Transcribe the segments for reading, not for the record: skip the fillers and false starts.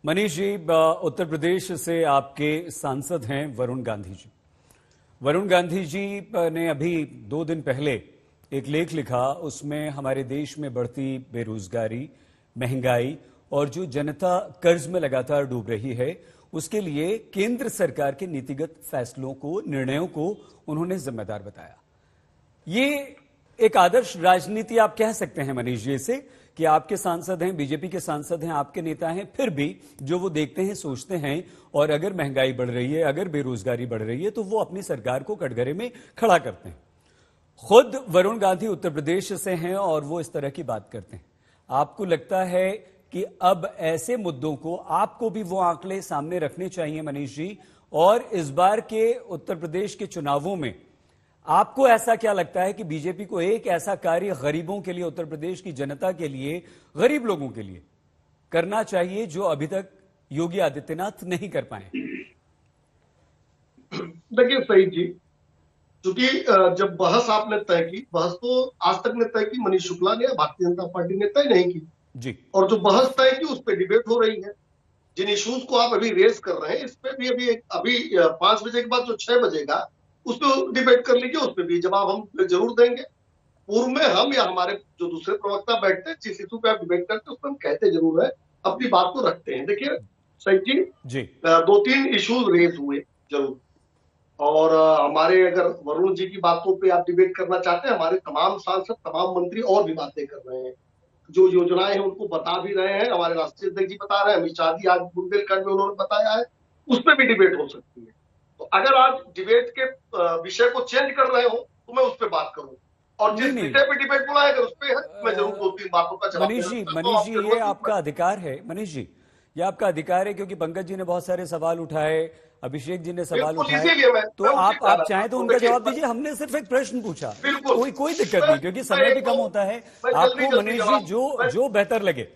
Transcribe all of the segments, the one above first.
मनीष जी, उत्तर प्रदेश से आपके सांसद हैं वरुण गांधी जी। वरुण गांधी जी ने अभी 2 दिन पहले एक लेख लिखा, उसमें हमारे देश में बढ़ती बेरोजगारी, महंगाई और जो जनता कर्ज में लगातार डूब रही है, उसके लिए केंद्र सरकार के नीतिगत फैसलों को, निर्णयों को उन्होंने जिम्मेदार बताया। ये एक आदर्श राजनीति आप कह सकते हैं मनीष जी इसे, कि आपके सांसद हैं, बीजेपी के सांसद हैं, आपके नेता हैं, फिर भी जो वो देखते हैं, सोचते हैं, और अगर महंगाई बढ़ रही है, अगर बेरोजगारी बढ़ रही है, तो वो अपनी सरकार को कटघरे में खड़ा करते हैं। खुद वरुण गांधी उत्तर प्रदेश से हैं और वो इस तरह की बात करते हैं। आपको लगता है कि अब ऐसे मुद्दों को आपको भी वो आंकड़े सामने रखने चाहिए मनीष जी? और इस बार के उत्तर प्रदेश के चुनावों में आपको ऐसा क्या लगता है कि बीजेपी को एक ऐसा कार्य गरीबों के लिए, उत्तर प्रदेश की जनता के लिए, गरीब लोगों के लिए करना चाहिए जो अभी तक योगी आदित्यनाथ नहीं कर पाए? देखिए सही जी, क्योंकि जब बहस आपने तय की, बहस तो आज तक ने तय की मनीष शुक्ला ने, भारतीय जनता पार्टी ने तय नहीं की जी। और जो बहस तय की उस पर डिबेट हो रही है। जिन इश्यूज को आप अभी रेस कर रहे हैं, इस पे भी अभी 5 बजे के बाद जो 6 बजेगा उस पर डिबेट कर लीजिए, उस पर भी जवाब हम जरूर देंगे। पूर्व में हम या हमारे जो दूसरे प्रवक्ता बैठते हैं, जिस इशू पे आप डिबेट करते हैं उस पर हम कहते जरूर है, अपनी बात को रखते हैं। देखिए सही जी, 2-3 इश्यूज रेज हुए जरूर, और हमारे अगर वरुण जी की बातों पे आप डिबेट करना चाहते हैं, हमारे तमाम सांसद, तमाम मंत्री और भी बातें कर रहे हैं, जो योजनाएं हैं उनको बता भी रहे हैं। हमारे राष्ट्रीय अध्यक्ष जी बता रहे हैं, अमित शाह जी आज बुंदेलखंड में उन्होंने बताया है, उस पर भी डिबेट हो सकती है। तो अगर आप डिबेट के विषय को चेंज कर रहे हो तो मैं उस पर बात करूं, और जिस विषय पे डिबेट बुलाए अगर उस पर है, मैं जरूर 2-3 बातों का जवाब मनीष जी, ये आपका अधिकार है। मनीष जी, ये आपका अधिकार है, क्योंकि पंकज जी ने बहुत सारे सवाल उठाए, अभिषेक जी ने सवाल उठाए, तो आप चाहें तो उनका जवाब दीजिए। हमने सिर्फ एक प्रश्न पूछा, कोई दिक्कत नहीं, क्योंकि समय भी कम होता है। आपको मनीष जी जो बेहतर लगे,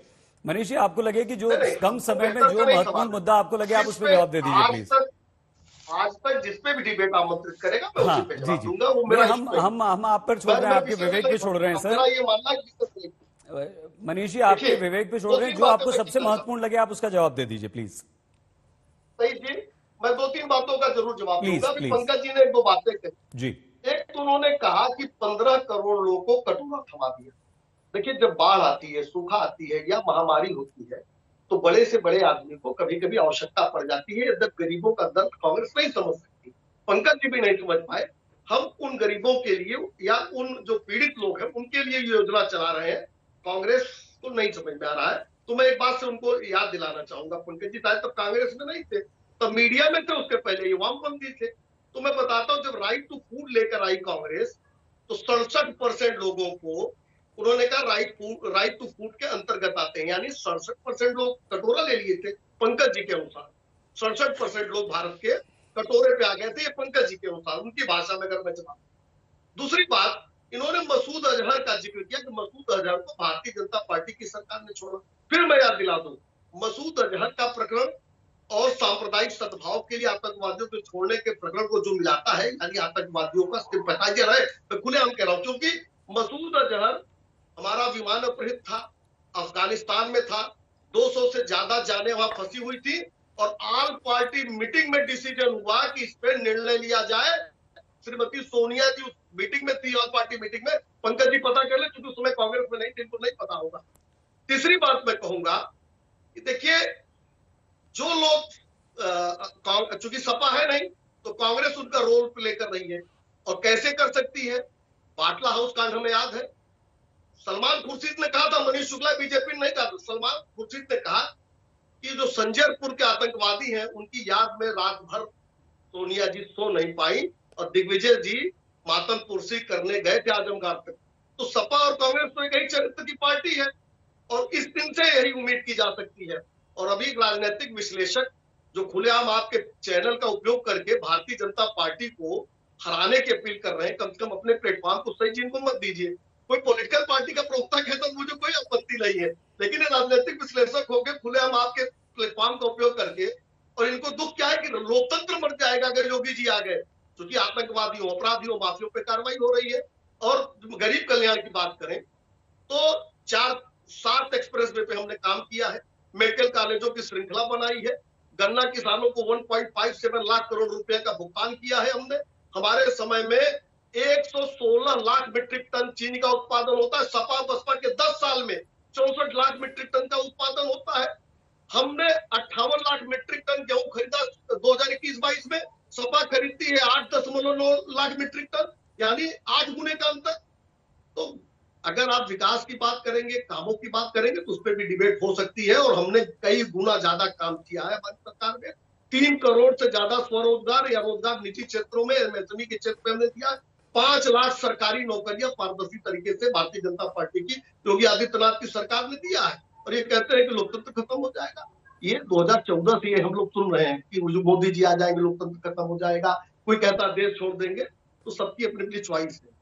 मनीष जी आपको लगे कि जो कम समय में जो महत्वपूर्ण मुद्दा आपको लगे, आप उस पर जवाब दे दीजिए प्लीज। आज तक जिस पे भी डिबेट आमंत्रित करेगा मैं उसी पे जवाब दूंगा। वो मेरा हम आप पर छोड़ रहे हैं, आपके विवेक पे छोड़ रहे हैं सर। ये मानना है मनीष जी, आपके विवेक पे छोड़ रहे हैं, जो आपको सबसे महत्वपूर्ण लगे आप उसका जवाब दे दीजिए प्लीज। सही जी, मैं 2-3 बातों का जरूर जवाब दूंगा। पंकज जी ने 1-2 बातें कही जी। एक तो उन्होंने कहा कि 15 करोड़ लोगों को कटोरा थमा दिया। देखिए, जब बाढ़ आती है, सूखा आती है या महामारी होती है, तो बड़े से बड़े आदमी को कभी कभी आवश्यकता पड़ जाती है। जब गरीबों का दर्द कांग्रेस नहीं समझ सकती, पंकज जी भी नहीं समझ पाए, हम उन गरीबों के लिए या उन जो पीड़ित लोग हैं उनके लिए योजना चला रहे हैं, कांग्रेस को नहीं समझ में आ रहा है। तो मैं एक बात से उनको याद दिलाना चाहूंगा, पंकज जी शायद तब कांग्रेस में नहीं थे, तब मीडिया में थे, उसके पहले ये वामपंथी थे। तो मैं बताता हूं, जब राइट टू फूड लेकर आई कांग्रेस, तो 67% लोगों को उन्होंने कहा राइट टू फूड के अंतर्गत आते हैं, यानी 67% लोग कटोरा ले लिए थे। पंकज जी के अनुसार 67% लोग भारत के कटोरे पे आ गए थे, ये पंकज जी के अनुसार, उनकी भाषा में अगर मैं जवाब। दूसरी बात, इन्होंने मसूद अजहर का जिक्र किया कि मसूद अजहर को भारतीय जनता पार्टी की सरकार ने छोड़ा। फिर मैं याद दिला दूं, मसूद अजहर का प्रकरण और सांप्रदायिक सद्भाव के लिए आतंकवादियों को छोड़ने के प्रकरण को जो मिलाता है, यानी आतंकवादियों का सिंपैथाइजर है, मैं खुलेआम कह रहा हूं, क्योंकि मसूद अजहर हमारा विमान अपहृत था, अफगानिस्तान में था, 200 से ज्यादा जाने वहां फंसी हुई थी, और ऑल पार्टी मीटिंग में डिसीजन हुआ कि इस पर निर्णय लिया जाए। श्रीमती सोनिया जी उस मीटिंग में थी, ऑल पार्टी मीटिंग में। पंकज जी पता कर ले, क्योंकि उस समय कांग्रेस में नहीं थी, इनको नहीं पता होगा। तीसरी बात मैं कहूंगा कि देखिए, जो लोग चूंकि सपा है नहीं, तो कांग्रेस उनका रोल प्ले कर रही है, और कैसे कर सकती है? बाटला हाउस कांड हमें याद है, सलमान खुर्शीद ने कहा था, मनीष शुक्ला बीजेपी ने नहीं कहा था, सलमान खुर्शीद ने कहा कि जो संजयपुर के आतंकवादी हैं उनकी याद में रात भर सोनिया जी सो नहीं पाई, और दिग्विजय जी मातम कुर्सी करने गए थे आजमगढ़ तक। तो सपा और कांग्रेस तो एक ही चरित्र की पार्टी है, और इस दिन से यही उम्मीद की जा सकती है। और अभी राजनीतिक विश्लेषक जो खुलेआम आपके चैनल का उपयोग करके भारतीय जनता पार्टी को हराने की अपील कर रहे हैं, कम से कम अपने प्लेटफॉर्म को सही जिनको मत दीजिए। कोई पॉलिटिकल पार्टी का प्रवक्ता कहता मुझे कोई आपत्ति नहीं है, लेकिन राजनीतिक विश्लेषक होकर खुलेआम आपके प्लेटफॉर्म का उपयोग करके, और इनको दुख क्या है कि लोकतंत्र मर जाएगा अगर योगी जी आ गए, क्योंकि आतंकवादियों, अपराधियों, माफियों पे कार्रवाई हो रही है। और गरीब कल्याण की बात करें तो 4-7 एक्सप्रेस वे पे हमने काम किया है, मेडिकल कॉलेजों की श्रृंखला बनाई है, गन्ना किसानों को 1.57 लाख करोड़ रुपए का भुगतान किया है हमने। हमारे समय में 116 लाख मीट्रिक टन चीनी का उत्पादन होता है, सपा बसपा के 10 साल में 64 लाख मीट्रिक टन का उत्पादन होता है। हमने 58 लाख मीट्रिक टन गेहूं खरीदा 2021-22 में, सपा खरीदती है 8.9 लाख मीट्रिक टन, यानी 8 गुने का अंतर। तो अगर आप विकास की बात करेंगे, कामों की बात करेंगे तो उस पर भी डिबेट हो सकती है, और हमने कई गुना ज्यादा काम किया है हमारी सरकार में। 3 करोड़ से ज्यादा स्वरोजगार या रोजगार निजी क्षेत्रों में, एमएसएमई के क्षेत्र में हमने दिया है। 5 लाख सरकारी नौकरियां पारदर्शी तरीके से भारतीय जनता पार्टी की योगी आदित्यनाथ की सरकार ने दिया है, और ये कहते हैं कि लोकतंत्र खत्म हो जाएगा। ये 2014 से ये हम लोग सुन रहे हैं कि मोदी जी आ जाएंगे लोकतंत्र खत्म हो जाएगा, कोई कहता देश छोड़ देंगे। तो सबकी अपनी अपनी च्वाइस है।